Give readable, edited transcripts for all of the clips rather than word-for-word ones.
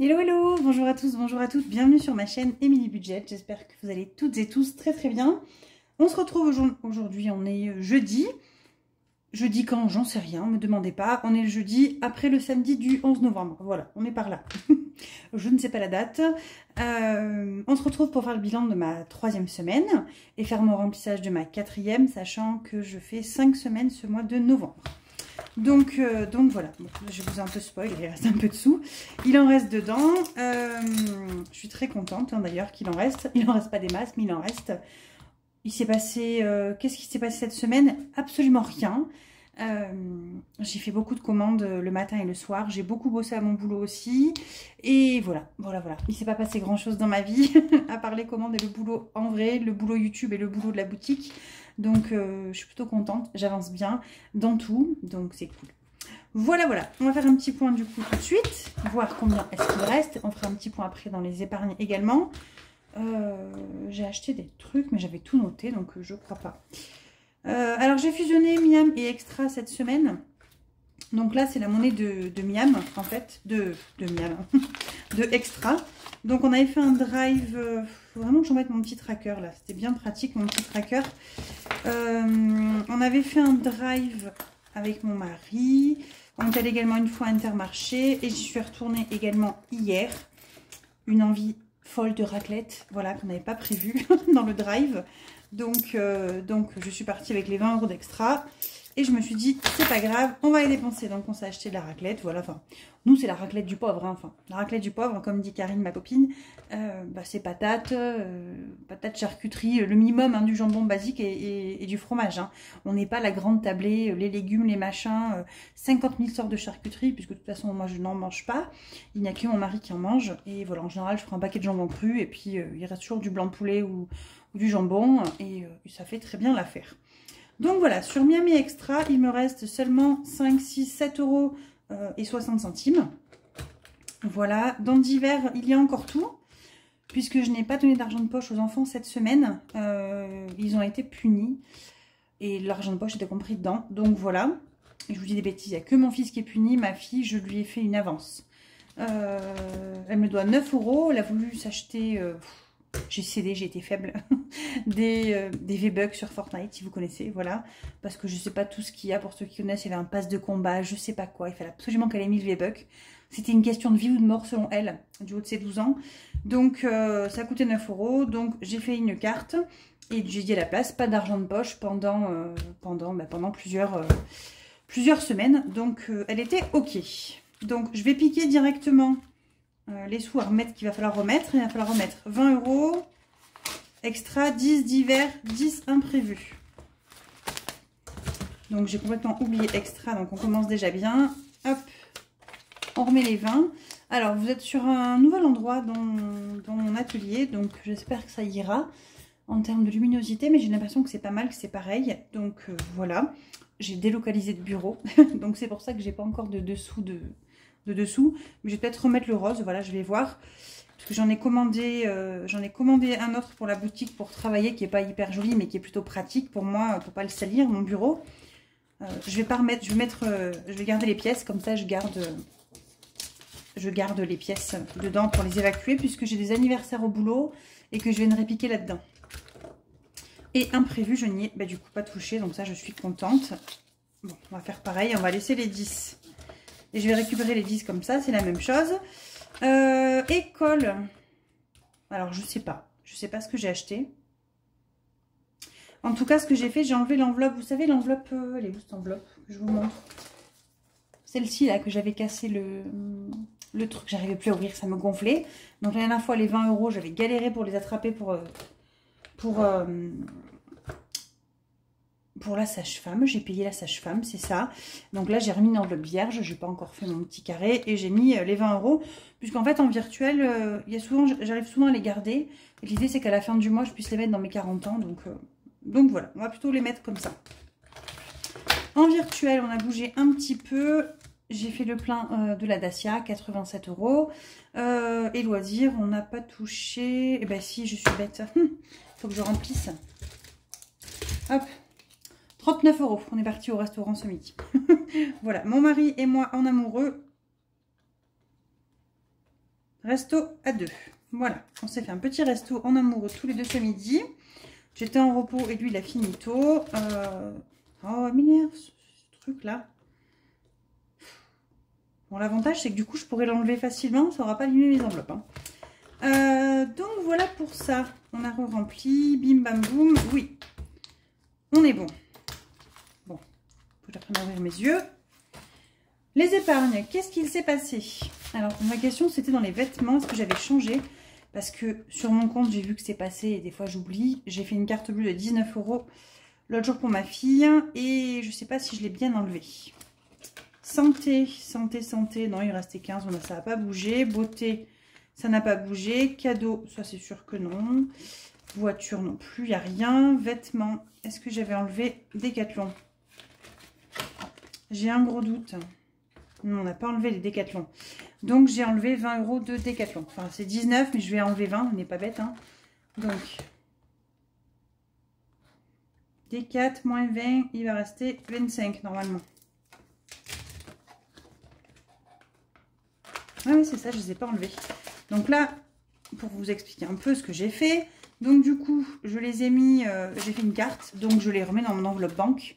Hello hello, bonjour à tous, bonjour à toutes, bienvenue sur ma chaîne Emilie Budget, j'espère que vous allez toutes et tous très très bien. On se retrouve aujourd'hui, on est jeudi. Jeudi quand, j'en sais rien, me demandez pas, on est le jeudi après le samedi du 11 novembre, voilà, on est par là. Je ne sais pas la date. On se retrouve pour faire le bilan de ma 3e semaine et faire mon remplissage de ma 4e, sachant que je fais 5 semaines ce mois de novembre. Donc voilà, bon, je vous ai un peu spoil, il reste un peu de sous. Il en reste dedans. Je suis très contente d'ailleurs qu'il en reste. Il n'en reste pas des masses, mais il en reste. Il s'est passé... Qu'est-ce qui s'est passé cette semaine? Absolument rien. J'ai fait beaucoup de commandes le matin et le soir. J'ai beaucoup bossé à mon boulot aussi. Et voilà. Il ne s'est pas passé grand-chose dans ma vie, à part les commandes et le boulot en vrai, le boulot YouTube et le boulot de la boutique. Donc, je suis plutôt contente. J'avance bien dans tout. Donc, c'est cool. Voilà. On va faire un petit point du coup tout de suite. Voir combien est-ce qu'il reste. On fera un petit point après dans les épargnes également. J'ai acheté des trucs, mais j'avais tout noté, donc je crois pas. Alors, j'ai fusionné Miam et Extra cette semaine. Donc là, c'est la monnaie de Miam, en fait. De Miam. De Extra. Donc, on avait fait un drive... faut vraiment que j'en mette mon petit tracker, là. C'était bien pratique, mon petit tracker. On avait fait un drive avec mon mari. On est allé également une fois à Intermarché. Et j'y suis retournée également hier. Une envie folle de raclette, voilà, qu'on n'avait pas prévu dans le drive. Donc, je suis partie avec les 20 € d'extra. Et je me suis dit, c'est pas grave, on va les dépenser. Donc, on s'est acheté de la raclette, voilà. Enfin, nous, c'est la raclette du pauvre. Hein. Enfin, la raclette du pauvre, comme dit Karine, ma copine, c'est patates, patates, charcuterie, le minimum du jambon basique et du fromage. Hein. On n'est pas la grande tablée, les légumes, les machins, 50 000 sortes de charcuterie, puisque de toute façon, moi, je n'en mange pas. Il n'y a que mon mari qui en mange. Et voilà, en général, je ferai un paquet de jambon cru. Et puis, il reste toujours du blanc de poulet ou du jambon. Et ça fait très bien l'affaire. Donc voilà, sur Miami Extra, il me reste seulement 5, 6, 7 € et 60 centimes. Voilà, dans divers, il y a encore tout, puisque je n'ai pas donné d'argent de poche aux enfants cette semaine. Ils ont été punis et l'argent de poche était compris dedans. Donc voilà, et je vous dis des bêtises, il n'y a que mon fils qui est puni, ma fille, je lui ai fait une avance. Elle me doit 9 €, elle a voulu s'acheter... j'ai cédé, j'ai été faible. des V-Bucks sur Fortnite, si vous connaissez, voilà. Parce que je sais pas tout ce qu'il y a, pour ceux qui connaissent, il y avait un pass de combat, je sais pas quoi. Il fallait absolument qu'elle ait mis le V-Buck. C'était une question de vie ou de mort selon elle, du haut de ses 12 ans. Donc, ça coûtait 9 €. Donc, j'ai fait une carte et j'ai dit à la place, pas d'argent de poche pendant plusieurs semaines. Donc, elle était OK. Donc, je vais piquer directement... les sous à remettre qu'il va falloir remettre. Il va falloir remettre 20 €, extra, 10 divers, 10 imprévus. Donc j'ai complètement oublié extra, donc on commence déjà bien. Hop, on remet les 20. Alors vous êtes sur un nouvel endroit dans mon atelier, donc j'espère que ça ira en termes de luminosité, mais j'ai l'impression que c'est pas mal, que c'est pareil. Donc voilà, j'ai délocalisé de bureau, donc c'est pour ça que j'ai pas encore de dessous mais je vais peut-être remettre le rose, voilà, je vais voir, parce que j'en ai commandé un autre pour la boutique pour travailler, qui est pas hyper joli, mais qui est plutôt pratique pour moi, pour pas le salir, mon bureau. Je vais garder les pièces, comme ça je garde les pièces dedans pour les évacuer, puisque j'ai des anniversaires au boulot, et que je viendrai piquer là-dedans. Et imprévu, je n'y ai du coup pas touché, donc ça je suis contente. Bon, on va faire pareil, on va laisser les 10. Et je vais récupérer les 10 comme ça, c'est la même chose. École. Alors, je sais pas ce que j'ai acheté. En tout cas, ce que j'ai fait, j'ai enlevé l'enveloppe. Vous savez, l'enveloppe... elle est où cette enveloppe? Je vous montre. Celle-ci, là, que j'avais cassé le truc. J'arrivais plus à ouvrir, ça me gonflait. Donc, la dernière fois, les 20 €, j'avais galéré pour les attraper pour la sage-femme, j'ai payé la sage-femme, c'est ça. Donc là, j'ai remis une enveloppe vierge, je n'ai pas encore fait mon petit carré et j'ai mis les 20 €. Puisqu'en fait, en virtuel, j'arrive souvent à les garder. L'idée, c'est qu'à la fin du mois, je puisse les mettre dans mes 40 ans. Donc voilà, on va plutôt les mettre comme ça. En virtuel, on a bougé un petit peu. J'ai fait le plein de la Dacia, 87 €. Et loisirs, on n'a pas touché. Eh ben si, je suis bête. Il faut que je remplisse. Hop. 39 €. On est parti au restaurant ce midi. Voilà, mon mari et moi en amoureux. Resto à deux. Voilà, on s'est fait un petit resto en amoureux tous les deux ce midi. J'étais en repos et lui, il a fini tôt. Oh, il m'énerve ce truc-là. Bon, l'avantage, c'est que du coup, je pourrais l'enlever facilement. Ça n'aura pas limé mes enveloppes. Hein. Donc, voilà pour ça. On a rempli. Bim, bam, boum. Oui, on est bon. Bon, faut que j'apprenne à ouvrir mes yeux. Les épargnes, qu'est-ce qu'il s'est passé? Alors, ma question, c'était dans les vêtements. Est-ce que j'avais changé? Parce que sur mon compte, j'ai vu que c'est passé et des fois, j'oublie. J'ai fait une carte bleue de 19 € l'autre jour pour ma fille. Et je ne sais pas si je l'ai bien enlevé. Santé, santé, santé. Non, il restait 15. Ça n'a pas bougé. Beauté, ça n'a pas bougé. Cadeau, ça, c'est sûr que non. Voiture, non plus. Il n'y a rien. Vêtements, est-ce que j'avais enlevé Décathlon? J'ai un gros doute. Non, on n'a pas enlevé les Décathlon. Donc, j'ai enlevé 20 € de Décathlon. Enfin, c'est 19, mais je vais enlever 20. On n'est pas bête. Hein. Donc, Décat moins 20, il va rester 25 normalement. Ah oui, c'est ça, je ne les ai pas enlevés. Donc là, pour vous expliquer un peu ce que j'ai fait. Donc, du coup, je les ai mis... j'ai fait une carte. Donc, je les remets dans mon enveloppe banque.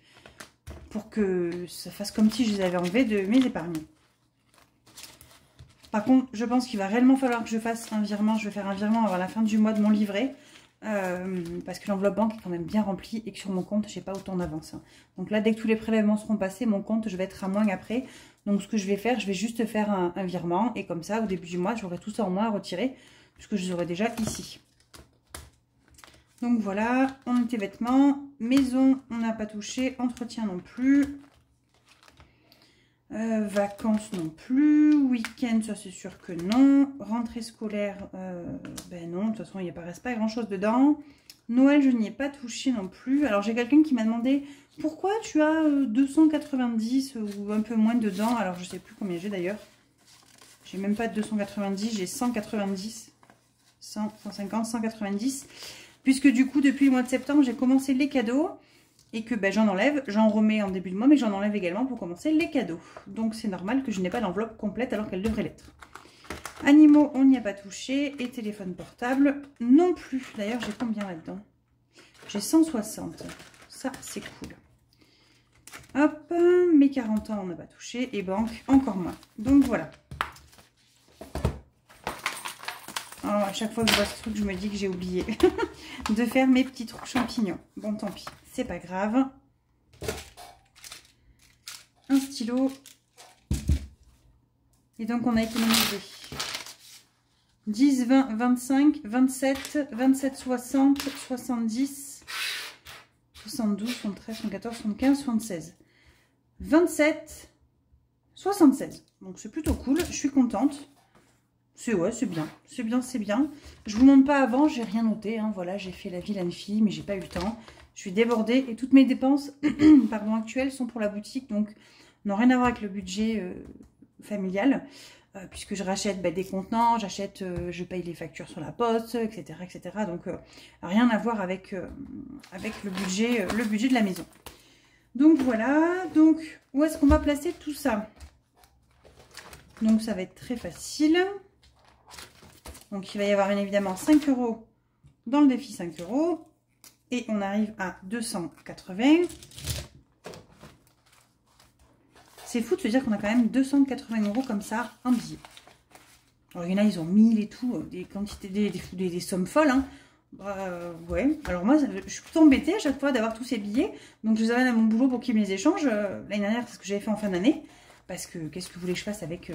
Pour que ça fasse comme si je les avais enlevés de mes épargnes. Par contre, je pense qu'il va réellement falloir que je fasse un virement. Je vais faire un virement avant la fin du mois de mon livret. Parce que l'enveloppe banque est quand même bien remplie et que sur mon compte, je n'ai pas autant d'avance. Hein. Donc là, dès que tous les prélèvements seront passés, mon compte, je vais être à moins après. Donc ce que je vais faire, je vais juste faire un virement. Et comme ça, au début du mois, j'aurai tout ça en moins à retirer. Puisque je les aurai déjà ici. Donc voilà, on était vêtements. Maison, on n'a pas touché. Entretien non plus. Vacances non plus. Week-end, ça c'est sûr que non. Rentrée scolaire, ben non. De toute façon, il ne reste pas grand-chose dedans. Noël, je n'y ai pas touché non plus. Alors, j'ai quelqu'un qui m'a demandé pourquoi tu as 290 ou un peu moins dedans. Alors, je ne sais plus combien j'ai d'ailleurs. J'ai même pas de 290, j'ai 190. 100, 150, 190. Puisque du coup, depuis le mois de septembre, j'ai commencé les cadeaux. Et que ben, j'en enlève, j'en remets en début de mois, mais j'en enlève également pour commencer les cadeaux. Donc c'est normal que je n'ai pas l'enveloppe complète alors qu'elle devrait l'être. Animaux, on n'y a pas touché. Et téléphone portable, non plus. D'ailleurs, j'ai combien là-dedans? J'ai 160. Ça, c'est cool. Hop, mes 40 ans, on n'a pas touché. Et banque, encore moins. Donc voilà. Alors, à chaque fois que je vois ce truc, je me dis que j'ai oublié de faire mes petits trucs champignons. Bon, tant pis, c'est pas grave. Un stylo. Et donc, on a économisé 10, 20, 25, 27, 27, 60, 70, 72, 73, 74, 75, 76. 27, 76. Donc, c'est plutôt cool. Je suis contente. Ouais, c'est bien, c'est bien, c'est bien. Je vous montre pas avant, j'ai rien noté. Hein, voilà, j'ai fait la vilaine fille, mais j'ai pas eu le temps. Je suis débordée et toutes mes dépenses pardon, actuelles sont pour la boutique, donc n'ont rien à voir avec le budget familial, puisque je rachète des contenants, j'achète, je paye les factures sur la poste, etc., etc. Donc rien à voir avec, avec le budget de la maison. Donc voilà. Donc où est-ce qu'on va placer tout ça? Donc ça va être très facile. Donc, il va y avoir bien évidemment 5 € dans le défi 5 €. Et on arrive à 280. C'est fou de se dire qu'on a quand même 280 € comme ça en billets. Alors, il y en a, ils ont 1000 et tout, des quantités, des sommes folles. Hein. Ouais, alors moi, je suis tout embêtée à chaque fois d'avoir tous ces billets. Donc, je les amène à mon boulot pour qu'ils me les échangent. L'année dernière, c'est ce que j'avais fait en fin d'année. Parce que, qu'est-ce que vous voulez que je fasse avec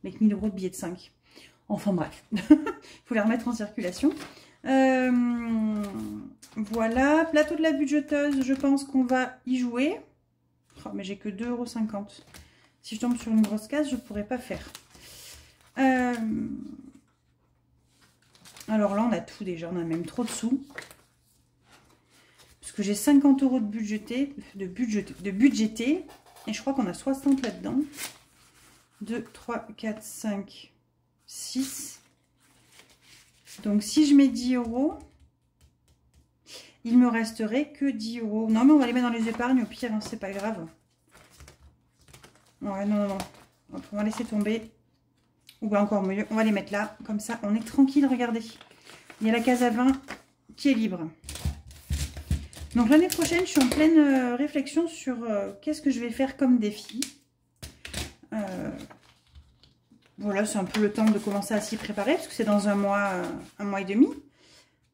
1000 € de billets de 5? Enfin bref, il faut les remettre en circulation. Voilà, plateau de la budgeteuse, je pense qu'on va y jouer. Oh, mais j'ai que 2,50 €. Si je tombe sur une grosse case, je ne pourrais pas faire. Alors là, on a tout déjà, on a même trop de sous. Parce que j'ai 50 € de budgété. Et je crois qu'on a 60 là-dedans. 2, 3, 4, 5... 6. Donc, si je mets 10 €, il me resterait que 10 €. Non, mais on va les mettre dans les épargnes, au pire, hein, c'est pas grave. Ouais, non, non, non. On va laisser tomber. Ou encore mieux, on va les mettre là. Comme ça, on est tranquille, regardez. Il y a la case à 20 qui est libre. Donc l'année prochaine, je suis en pleine réflexion sur qu'est-ce que je vais faire comme défi. Voilà, c'est un peu le temps de commencer à s'y préparer, parce que c'est dans un mois et demi.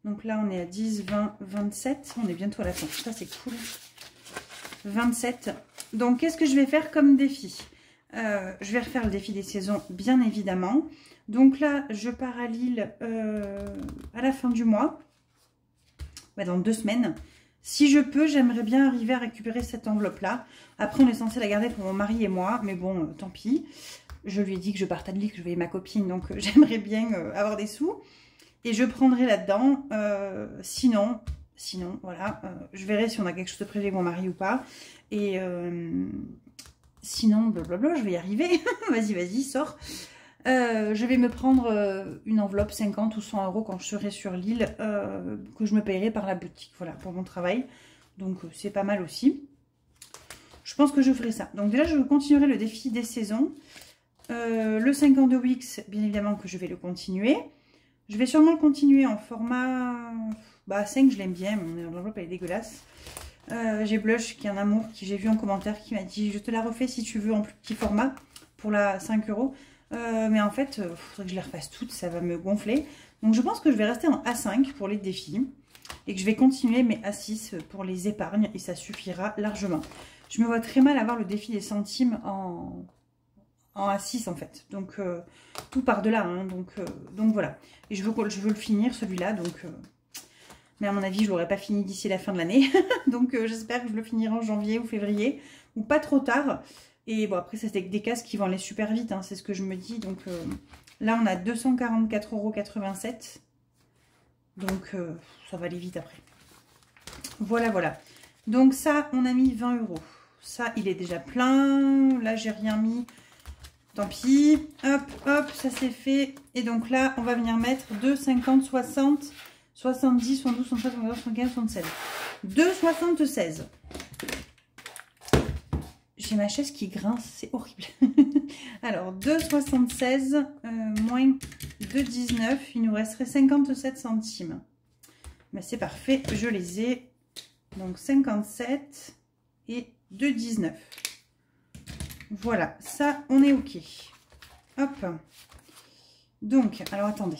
Donc là, on est à 10, 20, 27. On est bientôt à la fin. Ça, c'est cool. 27. Donc, qu'est-ce que je vais faire comme défi? Je vais refaire le défi des saisons, bien évidemment. Donc là, je pars à Lille à la fin du mois. Ouais, dans 2 semaines. Si je peux, j'aimerais bien arriver à récupérer cette enveloppe-là. Après, on est censé la garder pour mon mari et moi. Mais bon, tant pis. Je lui ai dit que je partais de Lille, que je voyais ma copine. Donc, j'aimerais bien avoir des sous. Et je prendrai là-dedans. Sinon, voilà. Je verrai si on a quelque chose de prévu avec mon mari ou pas. Et sinon, blablabla, je vais y arriver. Vas-y, sors. Je vais me prendre une enveloppe 50 ou 100 € quand je serai sur l'île que je me payerai par la boutique, voilà, pour mon travail. Donc, c'est pas mal aussi. Je pense que je ferai ça. Donc, déjà, je continuerai le défi des saisons. Le 50 de Wix, bien évidemment que je vais le continuer. Je vais sûrement le continuer en format 5, je l'aime bien, mais l'enveloppe elle est dégueulasse. J'ai Blush qui est un amour, qui j'ai vu en commentaire, qui m'a dit je te la refais si tu veux en plus petit format pour la 5 €. Mais en fait, il faudrait que je les refasse toutes, ça va me gonfler. Donc je pense que je vais rester en A5 pour les défis et que je vais continuer mes A6 pour les épargnes et ça suffira largement. Je me vois très mal avoir le défi des centimes en A6 en fait. Donc tout par delà, hein, donc voilà. Et je veux le finir celui-là, donc mais à mon avis je l'aurai pas fini d'ici la fin de l'année. Donc j'espère que je le finirai en janvier ou février ou pas trop tard. Et bon après c'est des cases qui vont aller super vite, hein, c'est ce que je me dis. Donc là on a 244,87 €. Donc ça va aller vite après. Voilà. Donc ça on a mis 20 €. Ça il est déjà plein. Là j'ai rien mis. Tant pis, hop, ça c'est fait. Et donc là, on va venir mettre 2, 50, 60, 70, 72, 73, 74, 75, 76. 2,76. J'ai ma chaise qui grince, c'est horrible. Alors, 2,76 moins 2,19, il nous resterait 57 centimes. Mais c'est parfait, je les ai. Donc 57 et 2,19. Voilà, ça, on est OK. Hop. Donc, alors attendez.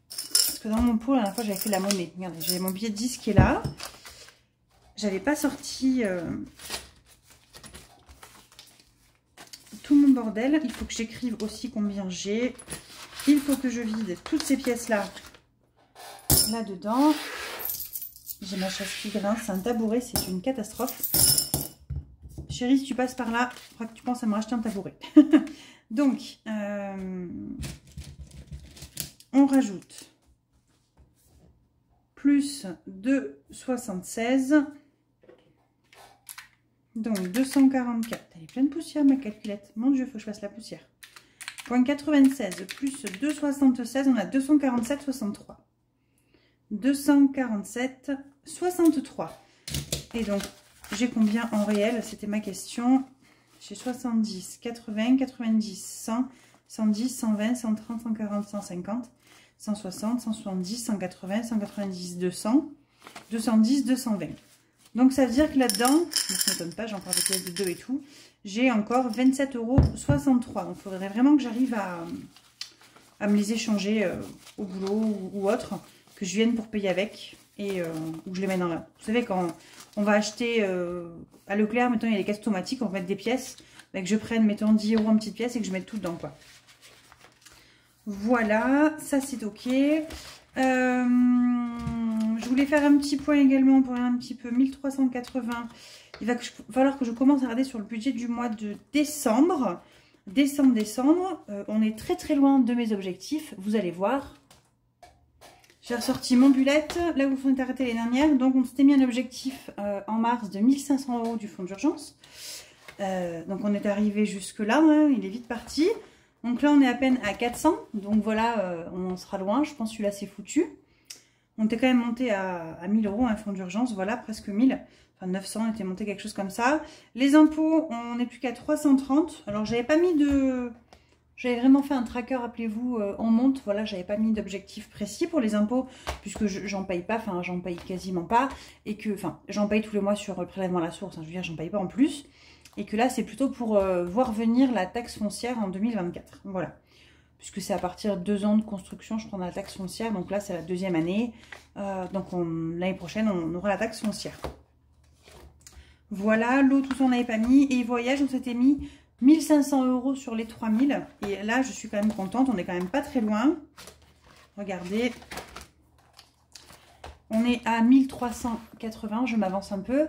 Parce que dans mon pot, la dernière fois, j'avais fait la monnaie. Regardez, j'ai mon billet de 10 qui est là. J'avais pas sorti tout mon bordel. Il faut que j'écrive aussi combien j'ai. Il faut que je vide toutes ces pièces-là là-dedans. J'ai ma chaise qui grince. C'est un tabouret, c'est une catastrophe. Chérie, si tu passes par là, je crois que tu penses à me racheter un tabouret. Donc, on rajoute plus 2,76. Donc, 244. Elle est pleine de poussière, ma calculette. Mon Dieu, il faut que je fasse la poussière. Point 96 plus 2,76, on a 247,63. 247,63. Et donc, j'ai combien en réel? C'était ma question. J'ai 70, 80, 90, 100, 110, 120, 130, 140, 150, 160, 170, 180, 190, 200, 210, 220. Donc ça veut dire que là-dedans, je ne m'étonne pas, j'ai encore des pièces de 2 et tout, j'ai encore 27,63 €. Donc il faudrait vraiment que j'arrive à me les échanger au boulot ou autre, que je vienne pour payer avec et où je les mets dans là. Vous savez, quand on va acheter à Leclerc, mettons, il y a des caisses automatiques, on va mettre des pièces, que je prenne, mettons, 10 € en petites pièces et que je mette tout dedans, quoi. Voilà, ça c'est OK. Je voulais faire un petit point également pour un petit peu 1380. Il va falloir que je commence à regarder sur le budget du mois de décembre. Décembre. On est très loin de mes objectifs, vous allez voir. J'ai ressorti mon bullet, là où on s'est arrêté les dernières. Donc on s'était mis un objectif en mars de 1500 € du fonds d'urgence. Donc on est arrivé jusque là, hein, il est vite parti. Donc là on est à peine à 400, donc voilà, on en sera loin, je pense que celui-là c'est foutu. On était quand même monté à 1000 € un fonds d'urgence, voilà, presque 1000. Enfin 900, on était monté quelque chose comme ça. Les impôts, on n'est plus qu'à 330. Alors j'avais pas mis de J'avais vraiment fait un tracker, rappelez-vous, on monte. Voilà, j'avais pas mis d'objectif précis pour les impôts, puisque j'en paye pas, enfin, j'en paye quasiment pas. Et que, enfin, j'en paye tous les mois sur prélèvement à la source, hein, je veux dire, j'en paye pas en plus. Et que là, c'est plutôt pour voir venir la taxe foncière en 2024. Voilà. Puisque c'est à partir de 2 ans de construction, je prends la taxe foncière. Donc là, c'est la 2e année. Donc l'année prochaine, on aura la taxe foncière. Voilà, l'eau, tout ça, on n'avait pas mis. Et voyage, on s'était mis 1500 € sur les 3000. Et là, je suis quand même contente. On n'est quand même pas très loin. Regardez. On est à 1380, je m'avance un peu.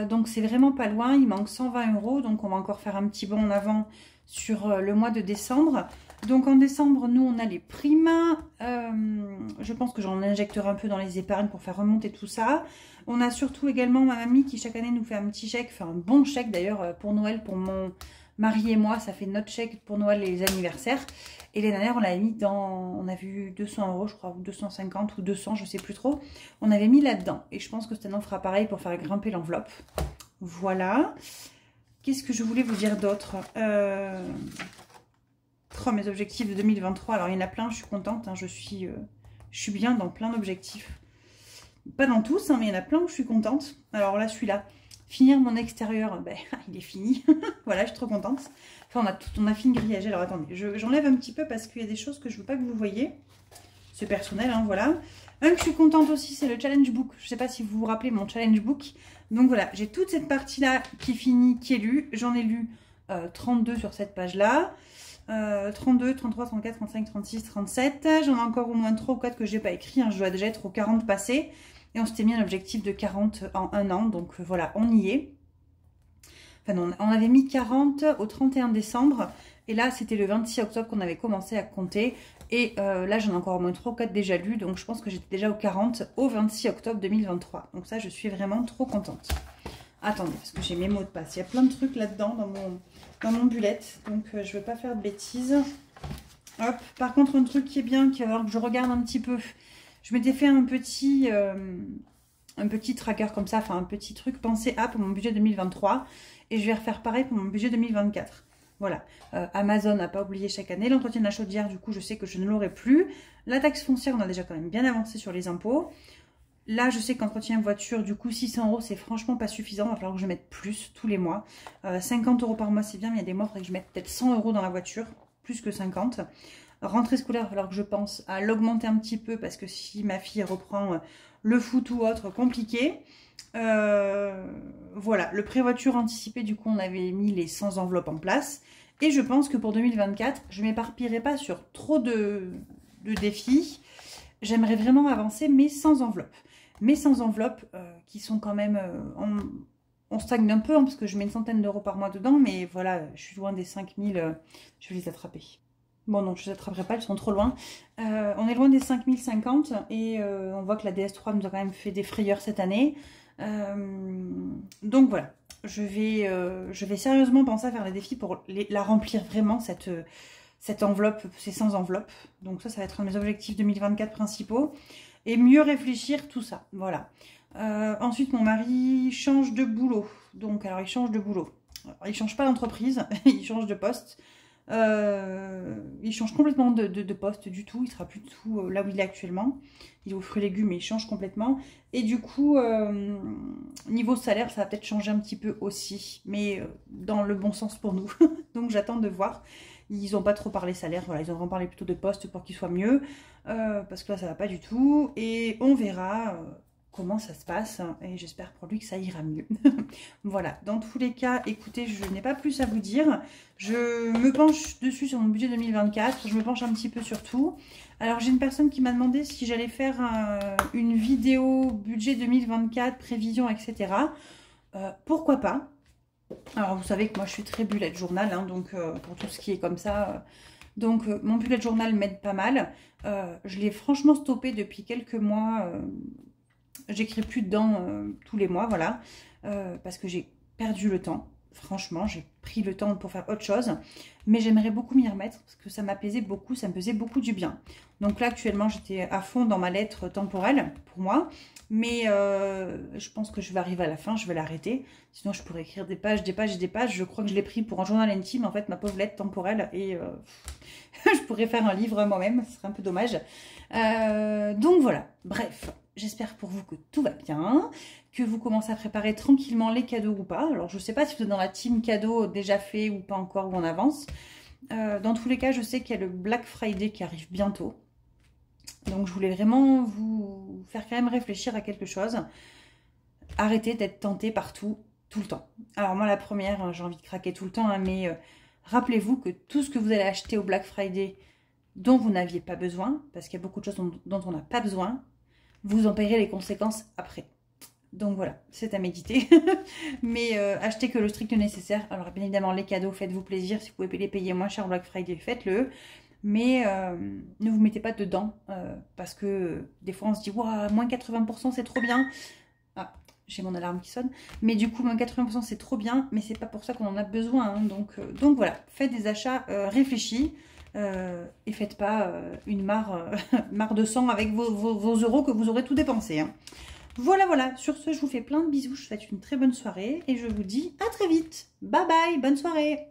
Donc c'est vraiment pas loin. Il manque 120 €. Donc on va encore faire un petit bond en avant sur le mois de décembre. Donc en décembre, nous, on a les primes. Je pense que j'en injecterai un peu dans les épargnes pour faire remonter tout ça. On a surtout également ma mamie qui chaque année nous fait un petit chèque, enfin un bon chèque d'ailleurs pour Noël, pour mon mari et moi. Ça fait notre chèque pour Noël et les anniversaires. Et l'année dernière, on l'avait mis dans, on a vu 200 € je crois, ou 250 ou 200, je sais plus trop. On avait mis là-dedans. Et je pense que cette année, on fera pareil pour faire grimper l'enveloppe. Voilà. Qu'est-ce que je voulais vous dire d'autre mes objectifs de 2023. Alors, il y en a plein, je suis contente. Hein, je suis bien dans plein d'objectifs. Pas dans tous, hein, mais il y en a plein où je suis contente. Alors là, celui-là, finir mon extérieur, ben, il est fini. Voilà, je suis trop contente. Enfin, on a fini le grillage. Alors, attendez, j'enlève un petit peu parce qu'il y a des choses que je ne veux pas que vous voyez. C'est personnel, hein, voilà. Un que je suis contente aussi, c'est le challenge book. Je ne sais pas si vous vous rappelez mon challenge book. Donc voilà, j'ai toute cette partie-là qui est finie, qui est lue. J'en ai lu 32 sur cette page-là. 32, 33, 34, 35, 36, 37. J'en ai encore au moins 3 ou 4 que je n'ai pas écrit. Hein. Je dois déjà être aux 40 passés. Et on s'était mis un objectif de 40 en un an. Donc voilà, on y est. Enfin non, on avait mis 40 au 31 décembre. Et là, c'était le 26 octobre qu'on avait commencé à compter. Et là, j'en ai encore au moins 3 ou 4 déjà lus. Donc je pense que j'étais déjà aux 40 au 26 octobre 2023. Donc ça, je suis vraiment trop contente. Attendez, parce que j'ai mes mots de passe. Il y a plein de trucs là-dedans dans mon bullet. Donc je ne vais pas faire de bêtises. Hop. Par contre, un truc qui est bien, alors que je regarde un petit peu. Je m'étais fait un petit tracker comme ça, enfin un petit truc pensé à pour mon budget 2023. Et je vais refaire pareil pour mon budget 2024. Voilà. Amazon n'a pas oublié chaque année. L'entretien de la chaudière, du coup, je sais que je ne l'aurai plus. La taxe foncière, on a déjà quand même bien avancé sur les impôts. Là, je sais qu'entretien voiture, du coup, 600 €, c'est franchement pas suffisant. Il va falloir que je mette plus tous les mois. 50 € par mois, c'est bien, mais il y a des mois, il faudrait que je mette peut-être 100 € dans la voiture, plus que 50. Rentrée scolaire, il va falloir que je pense à l'augmenter un petit peu, parce que si ma fille reprend le foot ou autre, compliqué. Voilà, le pré-voiture anticipé, du coup, on avait mis les 100 enveloppes en place. Et je pense que pour 2024, je ne m'éparpillerai pas sur trop de défis. J'aimerais vraiment avancer, mais sans enveloppe. Mais sans enveloppe, qui sont quand même... on stagne un peu, hein, parce que je mets une centaine d'euros par mois dedans. Mais voilà, je suis loin des 5000. Je vais les attraper. Bon, non, je ne les attraperai pas, elles sont trop loin. On est loin des 5050. Et on voit que la DS3 nous a quand même fait des frayeurs cette année. Donc voilà, je vais sérieusement penser à faire des défis pour la remplir vraiment, cette enveloppe, ces 100 enveloppes. Donc ça va être un de mes objectifs 2024 principaux. Et mieux réfléchir tout ça, voilà. Ensuite, mon mari change de boulot. Donc, alors il change de boulot. Alors, il change pas d'entreprise, il change de poste. Il change complètement de poste du tout. Il sera plus du tout là où il est actuellement. Il est aux fruits et légumes, mais il change complètement. Et du coup, niveau salaire, ça va peut-être changer un petit peu aussi. Mais dans le bon sens pour nous. Donc j'attends de voir. Ils n'ont pas trop parlé salaire. Voilà, ils ont vraiment parlé plutôt de poste pour qu'il soit mieux. Parce que là, ça va pas du tout. Et on verra comment ça se passe. Et j'espère pour lui que ça ira mieux. Voilà, dans tous les cas, écoutez, je n'ai pas plus à vous dire. Je me penche dessus sur mon budget 2024. Je me penche un petit peu sur tout. Alors, j'ai une personne qui m'a demandé si j'allais faire une vidéo budget 2024, prévision, etc. Pourquoi pas? Alors, vous savez que moi, je suis très bullet journal, hein, donc pour tout ce qui est comme ça. Donc, mon bullet journal m'aide pas mal. Je l'ai franchement stoppé depuis quelques mois. J'écris plus dedans tous les mois, voilà. Parce que j'ai perdu le temps. Franchement, j'ai pris le temps pour faire autre chose. Mais j'aimerais beaucoup m'y remettre parce que ça m'apaisait beaucoup, ça me faisait beaucoup du bien. Donc là, actuellement, j'étais à fond dans ma lettre temporelle pour moi. Mais je pense que je vais arriver à la fin, je vais l'arrêter. Sinon, je pourrais écrire des pages, des pages et des pages. Je crois que je l'ai pris pour un journal intime, en fait, ma pauvre lettre temporelle. Et je pourrais faire un livre moi-même, ce serait un peu dommage. Donc voilà, bref. J'espère pour vous que tout va bien, que vous commencez à préparer tranquillement les cadeaux ou pas. Alors, je ne sais pas si vous êtes dans la team cadeau déjà fait ou pas encore, ou en avance. Dans tous les cas, je sais qu'il y a le Black Friday qui arrive bientôt. Donc, je voulais vraiment vous faire quand même réfléchir à quelque chose. Arrêtez d'être tenté partout, tout le temps. Alors, moi, la première, j'ai envie de craquer tout le temps, hein, mais rappelez-vous que tout ce que vous allez acheter au Black Friday dont vous n'aviez pas besoin, parce qu'il y a beaucoup de choses dont on n'a pas besoin, vous en payerez les conséquences après. Donc voilà, c'est à méditer. Mais achetez que le strict nécessaire. Alors bien évidemment, les cadeaux, faites-vous plaisir. Si vous pouvez les payer moins cher au Black Friday, faites-le. Mais ne vous mettez pas dedans. Parce que des fois, on se dit, waouh, moins 80%, c'est trop bien. Ah, j'ai mon alarme qui sonne. Mais du coup, moins 80%, c'est trop bien. Mais c'est pas pour ça qu'on en a besoin. Hein. Donc voilà, faites des achats réfléchis. Et faites pas une mare de sang avec vos euros que vous aurez tout dépensé. Hein. Voilà, voilà. Sur ce, je vous fais plein de bisous. Je vous souhaite une très bonne soirée et je vous dis à très vite. Bye bye, bonne soirée.